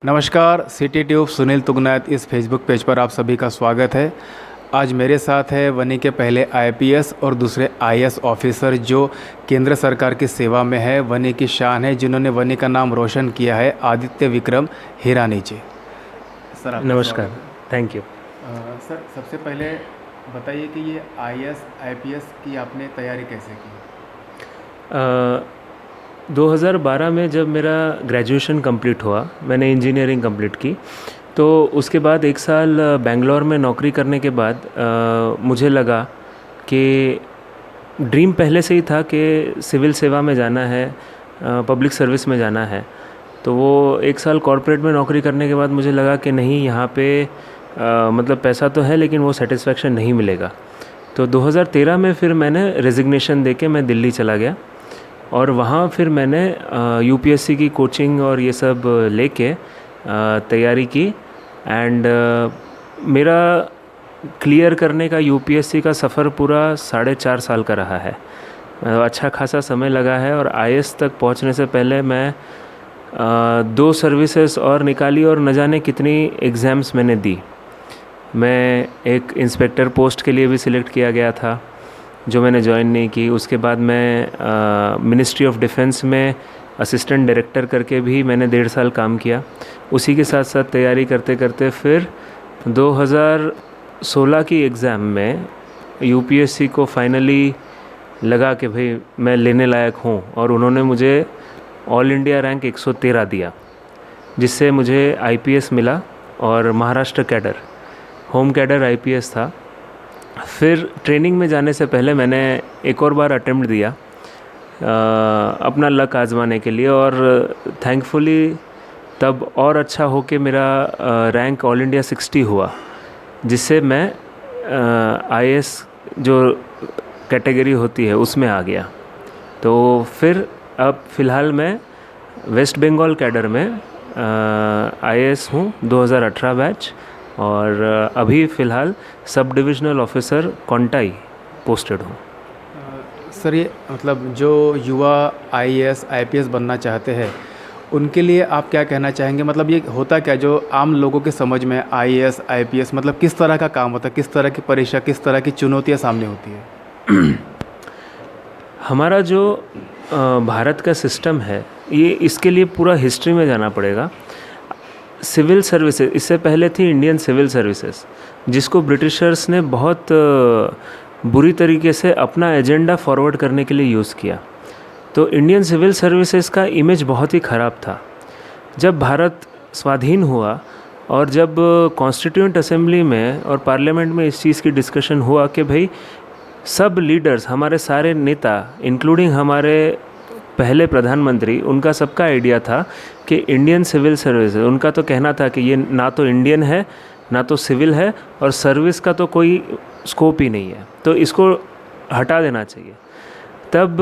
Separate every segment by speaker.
Speaker 1: नमस्कार, city tube Sunil तुगनाथ इस Facebook page पर आप सभी का स्वागत है। आज मेरे साथ है वनी के पहले आईपीएस और दूसरे आईएएस ऑफिसर जो केंद्र सरकार की सेवा में है, वनी की शान है, जिन्होंने वनी का नाम रोशन किया है, आदित्य विक्रम हिरानी जी। सर आपका
Speaker 2: नमस्कार,
Speaker 1: स्वागत है।
Speaker 2: Thank you.
Speaker 1: सर सबसे पहले बताइए कि ये आईएएस आईपीएस की आपने तैयारी कैसे की?
Speaker 2: 2012 में जब मेरा ग्रेजुएशन कंप्लीट हुआ, मैंने इंजीनियरिंग कंप्लीट की, तो उसके बाद एक साल बेंगलोर में नौकरी करने के बाद मुझे लगा कि ड्रीम पहले से ही था कि सिविल सेवा में जाना है, पब्लिक सर्विस में जाना है। तो वो एक साल कॉरपोरेट में नौकरी करने के बाद मुझे लगा कि नहीं, यहाँ पे मतलब पैसा तो है लेकिन वो सेटिस्फेक्शन नहीं मिलेगा। तो 2013 में फिर मैंने रेजिग्नेशन देके मैं दिल्ली चला गया और वहाँ फिर मैंने यूपीएससी की कोचिंग और ये सब लेके तैयारी की एंड मेरा क्लियर करने का यूपीएससी का सफ़र पूरा 4.5 साल का रहा है। अच्छा खासा समय लगा है और आईएएस तक पहुँचने से पहले मैं 2 सर्विसेज और निकाली और न जाने कितनी एग्ज़ाम्स मैंने दी। मैं एक इंस्पेक्टर पोस्ट के लिए भी सिलेक्ट किया गया था जो मैंने ज्वाइन नहीं की। उसके बाद मैं मिनिस्ट्री ऑफ डिफेंस में असिस्टेंट डायरेक्टर करके भी मैंने 1.5 साल काम किया। उसी के साथ साथ तैयारी करते करते फिर 2016 की एग्ज़ाम में यूपीएससी को फाइनली लगा कि भाई मैं लेने लायक हूँ और उन्होंने मुझे ऑल इंडिया रैंक 113 दिया, जिससे मुझे आईपीएस मिला और Maharashtra cadre, home cadre IPS था। फिर ट्रेनिंग में जाने से पहले मैंने एक और बार अटेम्प्ट दिया अपना लक आजमाने के लिए और थैंकफुली तब और अच्छा हो के मेरा रैंक ऑल इंडिया 60 हुआ, जिससे मैं आईएएस जो कैटेगरी होती है उसमें आ गया। तो फिर अब फ़िलहाल मैं वेस्ट बंगाल कैडर में आईएएस हूँ 2018 बैच और अभी फ़िलहाल sub divisional officer Contai posted हूँ।
Speaker 1: सर ये मतलब जो युवा आईएएस आईपीएस बनना चाहते हैं उनके लिए आप क्या कहना चाहेंगे? मतलब ये होता क्या जो आम लोगों के समझ में आईएएस आईपीएस मतलब किस तरह का काम होता है, किस तरह की परीक्षा, किस तरह की चुनौतियाँ सामने होती है?
Speaker 2: हमारा जो भारत का सिस्टम है, ये इसके लिए पूरा हिस्ट्री में जाना पड़ेगा। सिविल सर्विसेज इससे पहले थी इंडियन सिविल सर्विसेज, जिसको ब्रिटिशर्स ने बहुत बुरी तरीके से अपना एजेंडा फॉरवर्ड करने के लिए यूज़ किया। तो इंडियन सिविल सर्विसेज का इमेज बहुत ही ख़राब था। जब भारत स्वाधीन हुआ और जब कॉन्स्टिट्यूएंट असेंबली में और पार्लियामेंट में इस चीज़ की डिस्कशन हुआ कि भाई सब लीडर्स, हमारे सारे नेता इंक्लूडिंग हमारे पहले प्रधानमंत्री, उनका सबका आइडिया था कि इंडियन सिविल सर्विस, उनका तो कहना था कि ये ना तो इंडियन है ना तो सिविल है और सर्विस का तो कोई स्कोप ही नहीं है, तो इसको हटा देना चाहिए। तब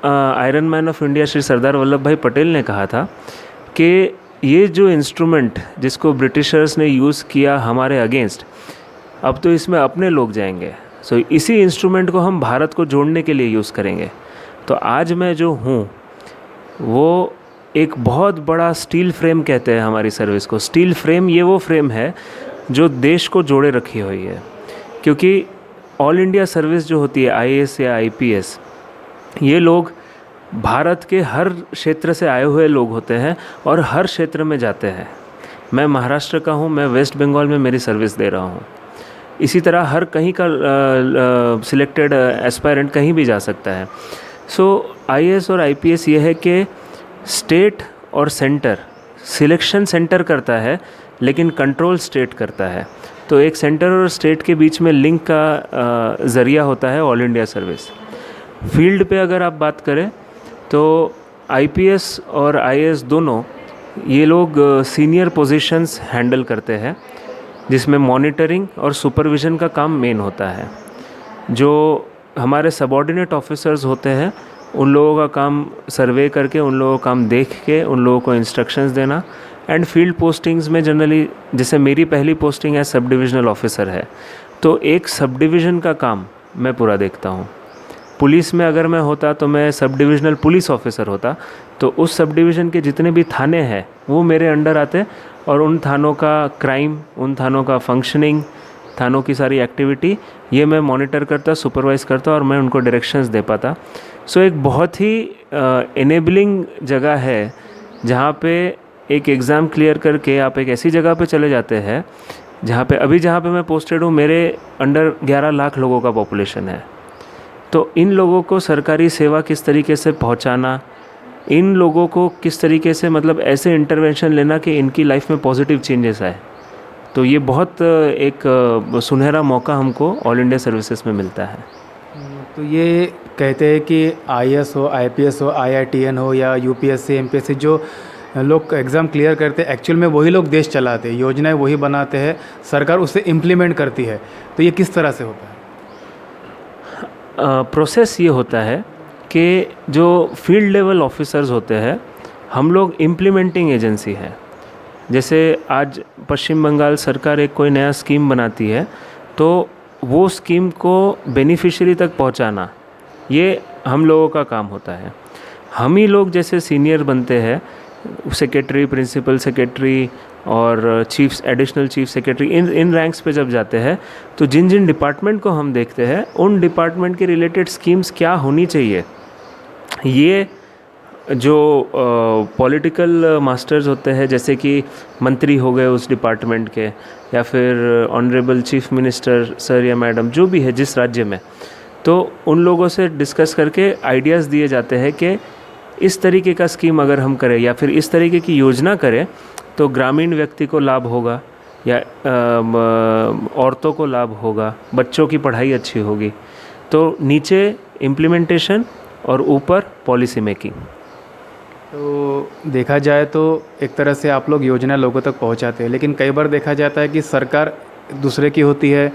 Speaker 2: Iron Man of India Shri Sardar Vallabhbhai Patel ने कहा था कि ये जो इंस्ट्रूमेंट जिसको ब्रिटिशर्स ने यूज़ किया हमारे अगेंस्ट, अब तो इसमें अपने लोग जाएंगे, सो इसी इंस्ट्रूमेंट को हम भारत को जोड़ने के लिए यूज़ करेंगे। तो आज मैं जो हूँ वो एक बहुत बड़ा स्टील फ्रेम कहते हैं हमारी सर्विस को। स्टील फ्रेम ये वो फ्रेम है जो देश को जोड़े रखी हुई है, क्योंकि ऑल इंडिया सर्विस जो होती है आईएएस या आईपीएस, ये लोग भारत के हर क्षेत्र से आए हुए लोग होते हैं और हर क्षेत्र में जाते हैं। मैं महाराष्ट्र का हूँ, मैं वेस्ट बंगाल में मेरी सर्विस दे रहा हूँ। इसी तरह हर कहीं का सिलेक्टेड एस्पायरेंट कहीं भी जा सकता है। सो आईएएस और आईपीएस ये है कि स्टेट और सेंटर, सिलेक्शन सेंटर करता है लेकिन कंट्रोल स्टेट करता है। तो एक सेंटर और स्टेट के बीच में लिंक का ज़रिया होता है ऑल इंडिया सर्विस। फील्ड पे अगर आप बात करें तो आईपीएस और आईएएस दोनों ये लोग सीनियर पोजीशंस हैंडल करते हैं, जिसमें मॉनिटरिंग और सुपरविज़न का काम मेन होता है। जो हमारे सबऑर्डिनेट ऑफिसर्स होते हैं उन लोगों का काम सर्वे करके, उन लोगों का काम देख के उन लोगों को इंस्ट्रक्शंस देना। एंड फील्ड पोस्टिंग्स में जनरली, जैसे मेरी पहली पोस्टिंग है सब डिविजनल ऑफिसर है, तो एक सब डिवीज़न का काम मैं पूरा देखता हूँ। पुलिस में अगर मैं होता तो मैं सब डिविजनल पुलिस ऑफिसर होता, तो उस सब डिवीज़न के जितने भी थाने हैं वो मेरे अंडर आते और उन थानों का क्राइम, उन थानों का फंक्शनिंग, थानों की सारी एक्टिविटी ये मैं मॉनिटर करता, सुपरवाइज़ करता और मैं उनको डायरेक्शंस दे पाता। सो एक बहुत ही इनेबलिंग जगह है जहाँ पे एक एग्ज़ाम क्लियर करके आप एक ऐसी जगह पे चले जाते हैं जहाँ पे मैं पोस्टेड हूँ, मेरे अंडर 11 लाख लोगों का पॉपुलेशन है। तो इन लोगों को सरकारी सेवा किस तरीके से पहुँचाना, इन लोगों को किस तरीके से मतलब ऐसे इंटरवेंशन लेना कि इनकी लाइफ में पॉजिटिव चेंजेस आए, तो ये बहुत एक सुनहरा मौका हमको ऑल इंडिया सर्विसेज में मिलता है।
Speaker 1: तो ये कहते हैं कि आईएएस हो, आईपीएस हो, आईआईटीएन हो या यूपीएससी, एमपीएससी, जो लोग एग्ज़ाम क्लियर करते हैं एक्चुअल में वही लोग देश चलाते हैं, योजनाएं वही बनाते हैं, सरकार उसे इम्प्लीमेंट करती है। तो ये किस तरह से होता है?
Speaker 2: प्रोसेस ये होता है कि जो फील्ड लेवल ऑफिसर्स होते हैं, हम लोग इम्प्लीमेंटिंग एजेंसी है। जैसे आज पश्चिम बंगाल सरकार एक कोई नया स्कीम बनाती है तो वो स्कीम को बेनिफिशियरी तक पहुंचाना ये हम लोगों का काम होता है। हम ही लोग जैसे सीनियर बनते हैं, सेक्रेटरी, प्रिंसिपल सेक्रेटरी और चीफ, एडिशनल चीफ सेक्रेटरी, इन रैंक्स पे जब जाते हैं तो जिन जिन डिपार्टमेंट को हम देखते हैं उन डिपार्टमेंट के रिलेटेड स्कीम्स क्या होनी चाहिए, ये जो पॉलिटिकल मास्टर्स होते हैं, जैसे कि मंत्री हो गए उस डिपार्टमेंट के, या फिर ऑनरेबल चीफ मिनिस्टर सर या मैडम जो भी है जिस राज्य में, तो उन लोगों से डिस्कस करके आइडियाज़ दिए जाते हैं कि इस तरीके का स्कीम अगर हम करें या फिर इस तरीके की योजना करें तो ग्रामीण व्यक्ति को लाभ होगा या औरतों को लाभ होगा, बच्चों की पढ़ाई अच्छी होगी। तो नीचे इम्प्लीमेंटेशन और ऊपर पॉलिसी मेकिंग।
Speaker 1: तो देखा जाए तो एक तरह से आप लोग योजना लोगों तक पहुंचाते हैं, लेकिन कई बार देखा जाता है कि सरकार दूसरे की होती है,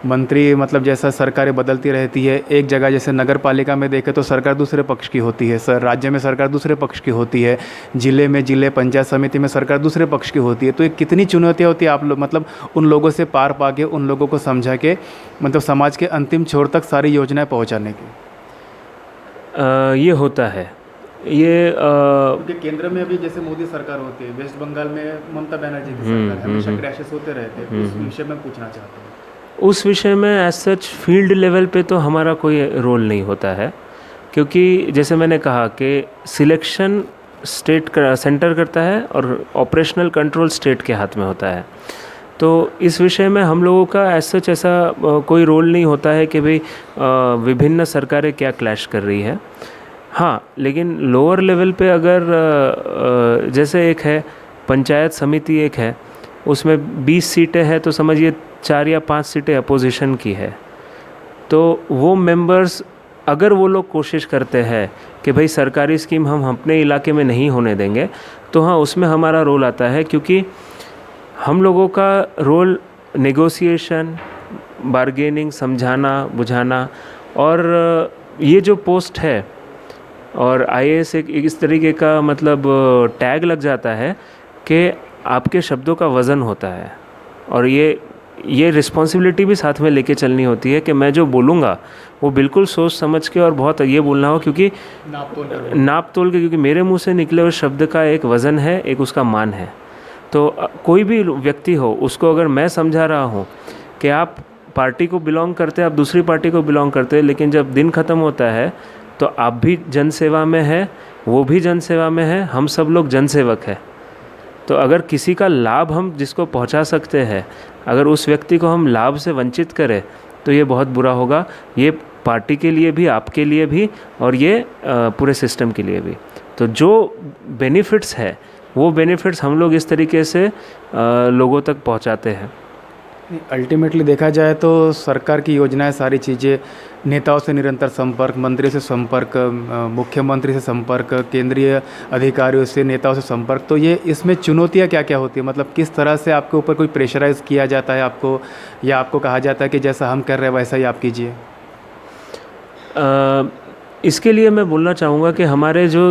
Speaker 1: मंत्री मतलब जैसा सरकारें बदलती रहती है। एक जगह जैसे नगर पालिका में देखें तो सरकार दूसरे पक्ष की होती है, राज्य में सरकार दूसरे पक्ष की होती है, जिले पंचायत समिति में सरकार दूसरे पक्ष की होती है। तो ये कितनी चुनौतियाँ होती है आप लोग मतलब उन लोगों से पार पा के, उन लोगों को समझा के मतलब समाज के अंतिम छोर तक सारी योजनाएँ पहुँचाने की?
Speaker 2: ये होता है, ये
Speaker 1: क्योंकि केंद्र में अभी जैसे मोदी सरकार होती है, वेस्ट बंगाल में ममता बनर्जी की सरकार है, हमेशा क्रैशेस होते रहते हैं। उस विषय में पूछना चाहता हूँ।
Speaker 2: उस विषय में एज सच फील्ड लेवल पे तो हमारा कोई रोल नहीं होता है, क्योंकि जैसे मैंने कहा कि सिलेक्शन स्टेट का सेंटर करता है और ऑपरेशनल कंट्रोल स्टेट के हाथ में होता है। तो इस विषय में हम लोगों का एज सच ऐसा कोई रोल नहीं होता है कि भाई विभिन्न सरकारें क्या क्लैश कर रही है। हाँ, लेकिन लोअर लेवल पे अगर जैसे एक है पंचायत समिति, एक है उसमें 20 सीटें हैं, तो समझिए 4 या 5 सीटें अपोजिशन की है। तो वो मेंबर्स अगर वो लोग कोशिश करते हैं कि भाई सरकारी स्कीम हम अपने इलाके में नहीं होने देंगे, तो हाँ उसमें हमारा रोल आता है, क्योंकि हम लोगों का रोल नेगोशिएशन, बार्गेनिंग, समझाना बुझाना, और ये जो पोस्ट है और आईएएस एक इस तरीके का मतलब टैग लग जाता है कि आपके शब्दों का वज़न होता है, और ये रिस्पॉन्सिबिलिटी भी साथ में लेके चलनी होती है कि मैं जो बोलूँगा वो बिल्कुल सोच समझ के और बहुत ये बोलना हो, क्योंकि नाप तोल के, क्योंकि मेरे मुंह से निकले हुए शब्द का एक वज़न है, एक उसका मान है। तो कोई भी व्यक्ति हो, उसको अगर मैं समझा रहा हूँ कि आप पार्टी को बिलोंग करते हैं, आप दूसरी पार्टी को बिलोंग करते हैं, लेकिन जब दिन ख़त्म होता है तो आप भी जनसेवा में है, वो भी जनसेवा में है, हम सब लोग जनसेवक हैं। तो अगर किसी का लाभ हम जिसको पहुंचा सकते हैं, अगर उस व्यक्ति को हम लाभ से वंचित करें तो ये बहुत बुरा होगा, ये पार्टी के लिए भी, आपके लिए भी, और ये पूरे सिस्टम के लिए भी। तो जो बेनिफिट्स है वो बेनिफिट्स हम लोग इस तरीके से लोगों तक पहुंचाते हैं।
Speaker 1: अल्टीमेटली देखा जाए तो सरकार की योजनाएं, सारी चीज़ें, नेताओं से निरंतर संपर्क, मंत्री से संपर्क, मुख्यमंत्री से संपर्क, केंद्रीय अधिकारियों से, नेताओं से संपर्क, तो ये इसमें चुनौतियां क्या क्या होती है? मतलब किस तरह से आपके ऊपर कोई प्रेशराइज किया जाता है आपको, या आपको कहा जाता है कि जैसा हम कर रहे हैं वैसा ही आप कीजिए?
Speaker 2: इसके लिए मैं बोलना चाहूँगा कि हमारे जो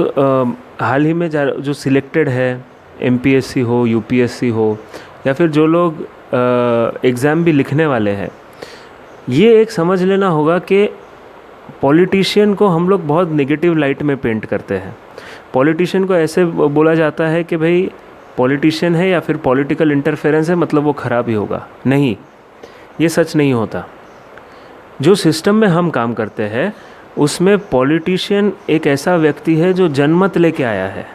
Speaker 2: हाल ही में जो सिलेक्टेड है, एमपीएससी हो, यूपीएससी हो, या फिर जो लोग एग्ज़ाम भी लिखने वाले हैं, ये एक समझ लेना होगा कि पॉलिटिशियन को हम लोग बहुत नेगेटिव लाइट में पेंट करते हैं। पॉलिटिशियन को ऐसे बोला जाता है कि भाई पॉलिटिशियन है या फिर पॉलिटिकल इंटरफेरेंस है मतलब वो ख़राब ही होगा। नहीं, ये सच नहीं होता। जो सिस्टम में हम काम करते हैं उसमें पॉलिटिशियन एक ऐसा व्यक्ति है जो जनमत लेके आया है,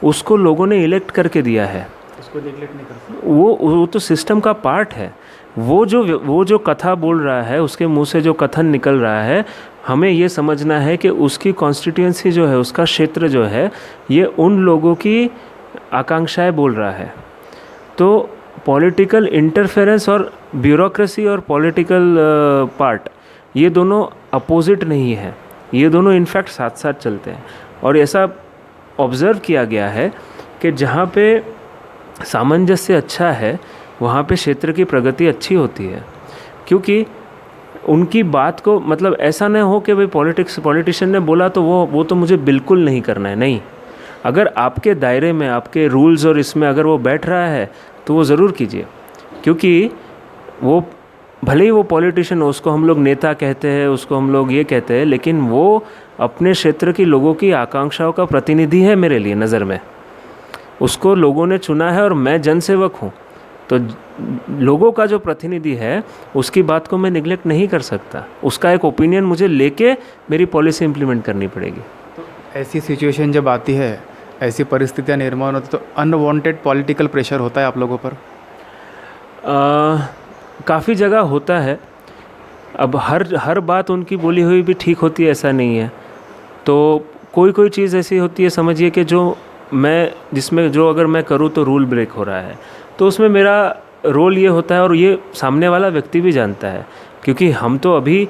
Speaker 2: उसको लोगों ने इलेक्ट करके दिया है,
Speaker 1: उसको नेगलेक्ट नहीं कर सकते।
Speaker 2: वो तो सिस्टम का पार्ट है। वो जो कथा बोल रहा है, उसके मुंह से जो कथन निकल रहा है, हमें ये समझना है कि उसकी कॉन्स्टिट्यूएंसी जो है, उसका क्षेत्र जो है, ये उन लोगों की आकांक्षाएं बोल रहा है। तो पॉलिटिकल इंटरफेरेंस और ब्यूरोक्रेसी और पॉलिटिकल पार्ट, ये दोनों अपोजिट नहीं है, ये दोनों इनफैक्ट साथ साथ चलते हैं। और ऐसा ऑब्ज़र्व किया गया है कि जहाँ पे सामंजस्य अच्छा है वहाँ पे क्षेत्र की प्रगति अच्छी होती है, क्योंकि उनकी बात को मतलब ऐसा न हो कि भाई पॉलिटिशियन ने बोला तो वो तो मुझे बिल्कुल नहीं करना है। नहीं, अगर आपके दायरे में, आपके रूल्स और इसमें अगर वो बैठ रहा है तो वो ज़रूर कीजिए, क्योंकि वो भले ही वो पॉलिटिशियन हो, उसको हम लोग नेता कहते हैं, उसको हम लोग ये कहते हैं, लेकिन वो अपने क्षेत्र की लोगों की आकांक्षाओं का प्रतिनिधि है मेरे लिए नज़र में। उसको लोगों ने चुना है और मैं जनसेवक हूँ, तो लोगों का जो प्रतिनिधि है उसकी बात को मैं निगलेक्ट नहीं कर सकता। उसका एक ओपिनियन मुझे लेके मेरी पॉलिसी इम्प्लीमेंट करनी पड़ेगी।
Speaker 1: तो ऐसी सिचुएशन जब आती है, ऐसी परिस्थितियाँ निर्माण होती, तो अनवांटेड पॉलिटिकल प्रेशर होता है आप लोगों पर?
Speaker 2: काफ़ी जगह होता है। अब हर बात उनकी बोली हुई भी ठीक होती है ऐसा नहीं है। तो कोई चीज़ ऐसी होती है, समझिए कि जिसमें अगर मैं करूँ तो रूल ब्रेक हो रहा है, तो उसमें मेरा रोल ये होता है, और ये सामने वाला व्यक्ति भी जानता है, क्योंकि हम तो अभी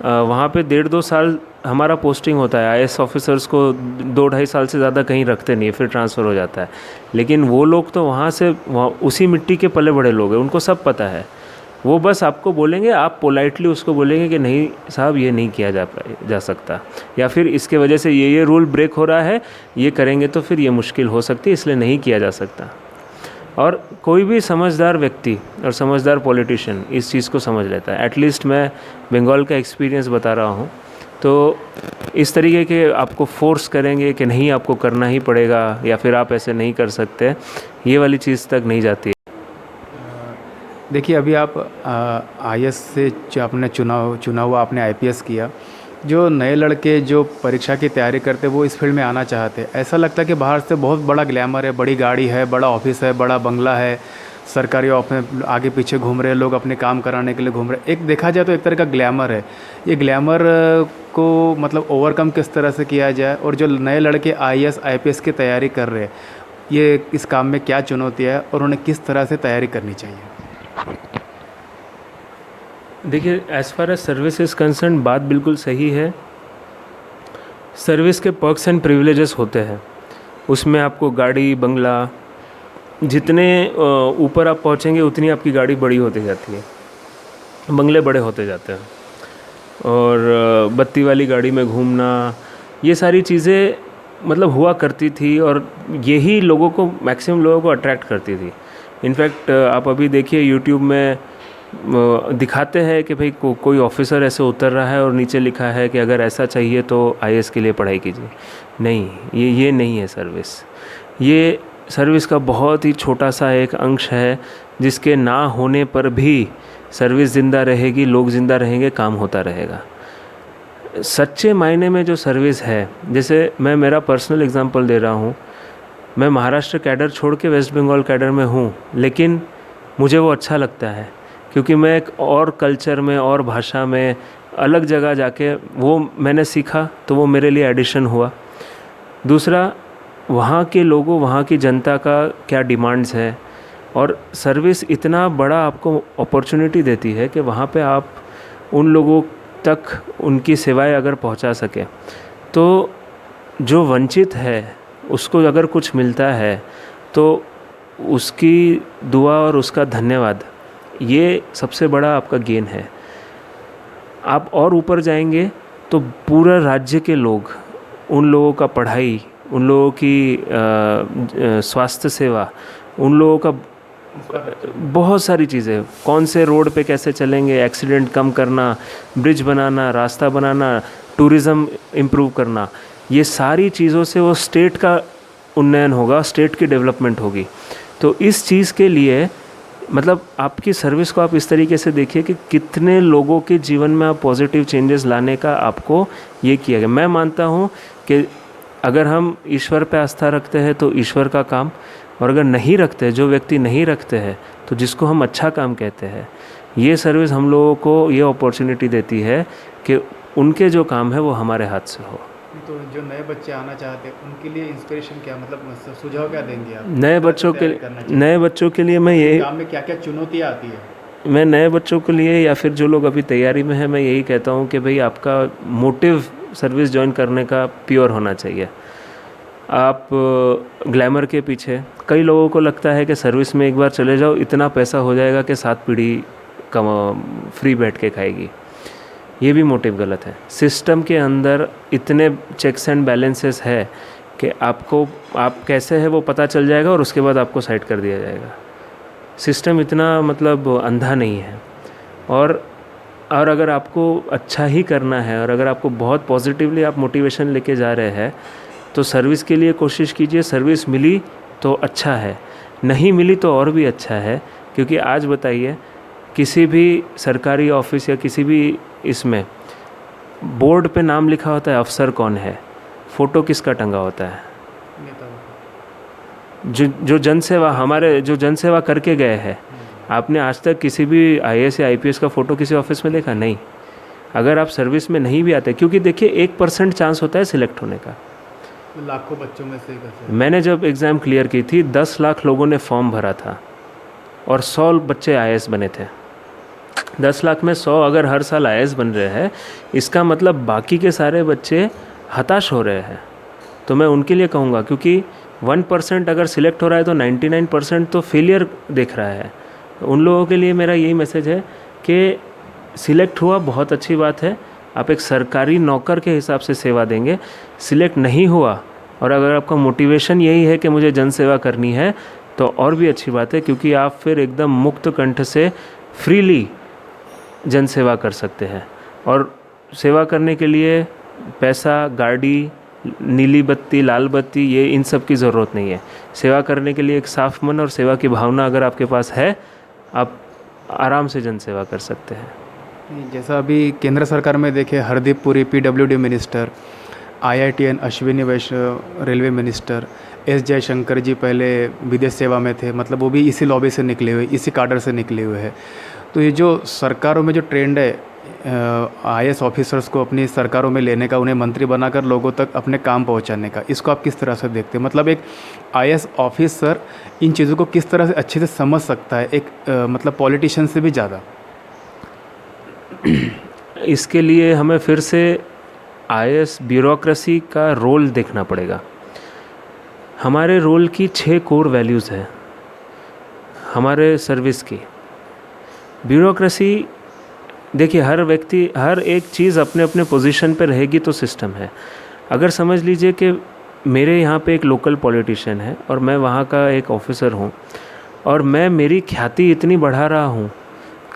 Speaker 2: वहाँ पे 1.5-2 साल हमारा पोस्टिंग होता है। आईएएस ऑफिसर्स को 2-2.5 साल से ज़्यादा कहीं रखते नहीं है, फिर ट्रांसफ़र हो जाता है। लेकिन वो लोग तो वहाँ उसी मिट्टी के पले बड़े लोग हैं, उनको सब पता है। वो बस आपको बोलेंगे, आप पोलाइटली उसको बोलेंगे कि नहीं साहब ये नहीं किया जा सकता, या फिर इसके वजह से ये रूल ब्रेक हो रहा है, ये करेंगे तो फिर ये मुश्किल हो सकती है, इसलिए नहीं किया जा सकता। और कोई भी समझदार व्यक्ति और समझदार पॉलिटिशियन इस चीज़ को समझ लेता है। एटलीस्ट मैं बंगाल का एक्सपीरियंस बता रहा हूँ। तो इस तरीके के आपको फोर्स करेंगे कि नहीं आपको करना ही पड़ेगा, या फिर आप ऐसे नहीं कर सकते, ये वाली चीज़ तक नहीं जाती है।
Speaker 1: देखिए, अभी आप आईएएस से जो आपने चुना हुआ, आपने आईपीएस किया। जो नए लड़के जो परीक्षा की तैयारी करते वो इस फील्ड में आना चाहते, ऐसा लगता है कि बाहर से बहुत बड़ा ग्लैमर है, बड़ी गाड़ी है, बड़ा ऑफिस है, बड़ा बंगला है, सरकारी ऑफिस आगे पीछे घूम रहे हैं लोग, अपने काम कराने के लिए घूम रहे हैं। एक देखा जाए तो एक तरह का ग्लैमर है। ये ग्लैमर को मतलब ओवरकम किस तरह से किया जाए, और जो नए लड़के आईएएस आईपीएस की तैयारी कर रहे हैं, ये इस काम में क्या चुनौती है और उन्हें किस तरह से तैयारी करनी चाहिए?
Speaker 2: देखिए, as far as service is concerned, बात बिल्कुल सही है। सर्विस के पर्क्स एंड प्रिविलेजेस होते हैं, उसमें आपको गाड़ी बंगला, जितने ऊपर आप पहुंचेंगे उतनी आपकी गाड़ी बड़ी होती जाती है, बंगले बड़े होते जाते हैं, और बत्ती वाली गाड़ी में घूमना, ये सारी चीज़ें मतलब हुआ करती थी, और यही लोगों को, मैक्सिमम लोगों को अट्रैक्ट करती थी। इनफैक्ट आप अभी देखिए यूट्यूब में दिखाते हैं कि भाई कोई ऑफिसर ऐसे उतर रहा है और नीचे लिखा है कि अगर ऐसा चाहिए तो आईएएस के लिए पढ़ाई कीजिए। नहीं, ये नहीं है सर्विस। ये सर्विस का बहुत ही छोटा सा एक अंश है, जिसके ना होने पर भी सर्विस ज़िंदा रहेगी, लोग ज़िंदा रहेंगे, काम होता रहेगा। सच्चे मायने में जो सर्विस है, जैसे मैं मेरा पर्सनल एग्जांपल दे रहा हूँ, मैं महाराष्ट्र कैडर छोड़ के वेस्ट बंगाल कैडर में हूँ, लेकिन मुझे वो अच्छा लगता है, क्योंकि मैं एक और कल्चर में और भाषा में अलग जगह जाके वो मैंने सीखा, तो वो मेरे लिए एडिशन हुआ। दूसरा, वहाँ के लोगों, वहाँ की जनता का क्या डिमांड्स है, और सर्विस इतना बड़ा आपको अपॉर्चुनिटी देती है कि वहाँ पे आप उन लोगों तक उनकी सेवाएं अगर पहुँचा सकें, तो जो वंचित है उसको अगर कुछ मिलता है तो उसकी दुआ और उसका धन्यवाद, ये सबसे बड़ा आपका गेन है। आप और ऊपर जाएंगे तो पूरा राज्य के लोग, उन लोगों का पढ़ाई, उन लोगों की स्वास्थ्य सेवा, उन लोगों का बहुत सारी चीज़ें, कौन से रोड पे कैसे चलेंगे, एक्सीडेंट कम करना, ब्रिज बनाना, रास्ता बनाना, टूरिज़्म इम्प्रूव करना, ये सारी चीज़ों से वो स्टेट का उन्नयन होगा, स्टेट की डेवलपमेंट होगी। तो इस चीज़ के लिए मतलब आपकी सर्विस को आप इस तरीके से देखिए कि कितने लोगों के जीवन में आप पॉजिटिव चेंजेस लाने का आपको ये किया गया। मैं मानता हूँ कि अगर हम ईश्वर पे आस्था रखते हैं तो ईश्वर का काम, और अगर नहीं रखते, जो व्यक्ति नहीं रखते हैं, तो जिसको हम अच्छा काम कहते हैं, ये सर्विस हम लोगों को ये अपॉर्चुनिटी देती है कि उनके जो काम है वो हमारे हाथ से हो।
Speaker 1: तो जो नए बच्चे आना चाहते हैं उनके लिए इंस्पिरेशन क्या, मतलब सुझाव क्या देंगे आप?
Speaker 2: नए बच्चों के लिए मैं यही,
Speaker 1: काम में क्या क्या चुनौतियाँ आती है?
Speaker 2: मैं नए बच्चों के लिए या फिर जो लोग अभी तैयारी में हैं, मैं यही कहता हूँ कि भाई आपका मोटिव सर्विस ज्वाइन करने का प्योर होना चाहिए। आप ग्लैमर के पीछे, कई लोगों को लगता है कि सर्विस में एक बार चले जाओ इतना पैसा हो जाएगा कि 7 पीढ़ी फ्री बैठ के खाएगी। ये भी मोटिव गलत है। सिस्टम के अंदर इतने चेक्स एंड बैलेंसेस है कि आपको आप कैसे है वो पता चल जाएगा और उसके बाद आपको साइड कर दिया जाएगा। सिस्टम इतना मतलब अंधा नहीं है। और अगर आपको अच्छा ही करना है और अगर आपको बहुत पॉजिटिवली आप मोटिवेशन लेके जा रहे हैं तो सर्विस के लिए कोशिश कीजिए। सर्विस मिली तो अच्छा है, नहीं मिली तो और भी अच्छा है। क्योंकि आज बताइए, किसी भी सरकारी ऑफिस या किसी भी इसमें बोर्ड पे नाम लिखा होता है अफसर कौन है, फ़ोटो किसका टंगा होता है? जो जनसेवा, हमारे जो जनसेवा करके गए हैं, आपने आज तक किसी भी IAS या IPS का फ़ोटो किसी ऑफिस में देखा? नहीं। अगर आप सर्विस में नहीं भी आते, क्योंकि देखिए 1% चांस होता है सिलेक्ट होने का।
Speaker 1: लाखों बच्चों में से कैसे?
Speaker 2: मैंने जब एग्ज़ाम क्लियर की थी, 10 लाख लोगों ने फॉर्म भरा था और 100 बच्चे IAS बने थे। 10 लाख में 100 अगर हर साल IAS बन रहे हैं, इसका मतलब बाकी के सारे बच्चे हताश हो रहे हैं। तो मैं उनके लिए कहूँगा, क्योंकि 1% अगर सिलेक्ट हो रहा है तो 99% तो फेलियर देख रहा है। उन लोगों के लिए मेरा यही मैसेज है कि सिलेक्ट हुआ बहुत अच्छी बात है, आप एक सरकारी नौकर के हिसाब से सेवा देंगे। सिलेक्ट नहीं हुआ और अगर आपका मोटिवेशन यही है कि मुझे जन सेवा करनी है तो और भी अच्छी बात है, क्योंकि आप फिर एकदम मुक्त कंठ से फ्रीली जन सेवा कर सकते हैं। और सेवा करने के लिए पैसा, गाड़ी, नीली बत्ती, लाल बत्ती, ये इन सब की ज़रूरत नहीं है। सेवा करने के लिए एक साफ मन और सेवा की भावना अगर आपके पास है, आप आराम से जन सेवा कर सकते हैं।
Speaker 1: जैसा अभी केंद्र सरकार में देखे, Hardeep Puri PWD minister, IITN Ashwini Vaishnaw railway minister, S Jaishankar ji पहले विदेश सेवा में थे, मतलब वो भी इसी लॉबी से निकले हुए, इसी काडर से निकले हुए हैं। तो ये जो सरकारों में जो ट्रेंड है IAS ऑफिसर्स को अपनी सरकारों में लेने का, उन्हें मंत्री बनाकर लोगों तक अपने काम पहुंचाने का, इसको आप किस तरह से देखते हैं? मतलब एक IAS ऑफिसर इन चीज़ों को किस तरह से अच्छे से समझ सकता है, एक मतलब पॉलिटिशियन से भी ज़्यादा?
Speaker 2: इसके लिए हमें फिर से IAS ब्यूरोक्रेसी का रोल देखना पड़ेगा। हमारे रोल की 6 कोर वैल्यूज़ है हमारे सर्विस की। ब्यूरोक्रेसी, देखिए हर व्यक्ति, हर एक चीज़ अपने अपने पोजीशन पे रहेगी तो सिस्टम है। अगर समझ लीजिए कि मेरे यहाँ पे एक लोकल पॉलिटिशियन है और मैं वहाँ का एक ऑफिसर हूँ और मैं मेरी ख्याति इतनी बढ़ा रहा हूँ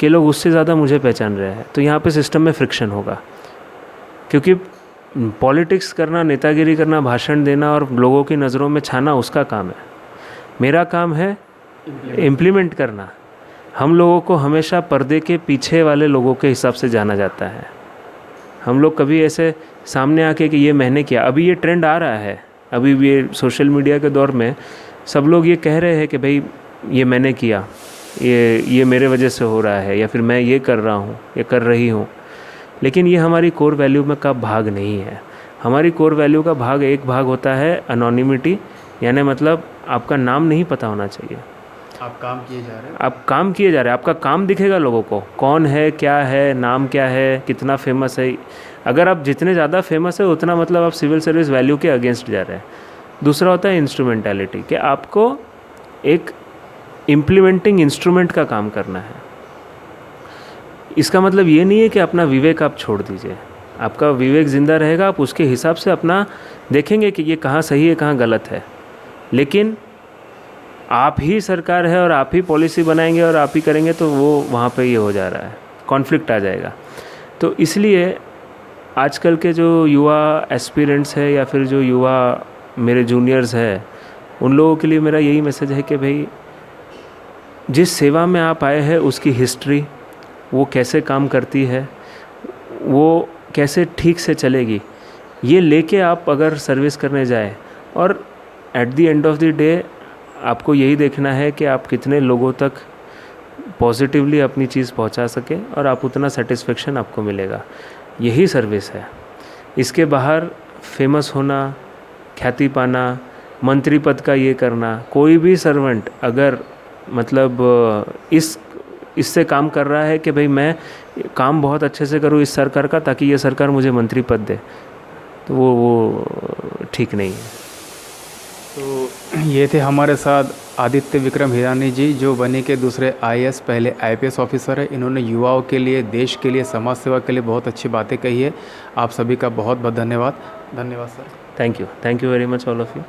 Speaker 2: कि लोग उससे ज़्यादा मुझे पहचान रहे हैं, तो यहाँ पे सिस्टम में फ्रिक्शन होगा। क्योंकि पॉलिटिक्स करना, नेतागिरी करना, भाषण देना और लोगों की नज़रों में छाना उसका काम है। मेरा काम है इम्प्लीमेंट करना। हम लोगों को हमेशा पर्दे के पीछे वाले लोगों के हिसाब से जाना जाता है। हम लोग कभी ऐसे सामने आके कि ये मैंने किया, अभी ये ट्रेंड आ रहा है, अभी भी ये सोशल मीडिया के दौर में सब लोग ये कह रहे हैं कि भाई ये मैंने किया, ये मेरे वजह से हो रहा है, या फिर मैं ये कर रहा हूँ, ये कर रही हूँ। लेकिन ये हमारी कोर वैल्यू में का भाग नहीं है। हमारी कोर वैल्यू का एक भाग होता है अनोनिमिटी, यानी मतलब आपका नाम नहीं पता होना चाहिए।
Speaker 1: आप काम किए जा रहे हैं,
Speaker 2: आपका काम दिखेगा लोगों को, कौन है, क्या है, नाम क्या है, कितना फेमस है। अगर आप जितने ज़्यादा फेमस है उतना मतलब आप सिविल सर्विस वैल्यू के अगेंस्ट जा रहे हैं। दूसरा होता है इंस्ट्रूमेंटैलिटी, कि आपको एक इम्प्लीमेंटिंग इंस्ट्रूमेंट का काम करना है। इसका मतलब ये नहीं है कि अपना विवेक आप छोड़ दीजिए, आपका विवेक ज़िंदा रहेगा, आप उसके हिसाब से अपना देखेंगे कि ये कहाँ सही है, कहाँ गलत है। लेकिन आप ही सरकार है और आप ही पॉलिसी बनाएंगे और आप ही करेंगे, तो वो वहाँ पे ये हो जा रहा है, कॉन्फ्लिक्ट आ जाएगा। तो इसलिए आजकल के जो युवा एस्पिरेंट्स है या फिर जो युवा मेरे जूनियर्स है, उन लोगों के लिए मेरा यही मैसेज है कि भाई जिस सेवा में आप आए हैं उसकी हिस्ट्री, वो कैसे काम करती है, वो कैसे ठीक से चलेगी, ये लेके आप अगर सर्विस करने जाए, और at the end of the day आपको यही देखना है कि आप कितने लोगों तक पॉजिटिवली अपनी चीज़ पहुंचा सके और आप उतना सेटिस्फेक्शन आपको मिलेगा। यही सर्विस है। इसके बाहर फेमस होना, ख्याति पाना, मंत्री पद का ये करना, कोई भी सर्वेंट अगर मतलब इससे काम कर रहा है कि भाई मैं काम बहुत अच्छे से करूँ इस सरकार का ताकि ये सरकार मुझे मंत्री पद दे, तो वो ठीक नहीं है।
Speaker 1: तो ये थे हमारे साथ आदित्य विक्रम हिरानी जी, जो बनी के दूसरे आईएएस, पहले आईपीएस ऑफिसर है। इन्होंने युवाओं के लिए, देश के लिए, समाज सेवा के लिए बहुत अच्छी बातें कही है। आप सभी का बहुत बहुत धन्यवाद। धन्यवाद sir.
Speaker 2: Thank you very much all of you.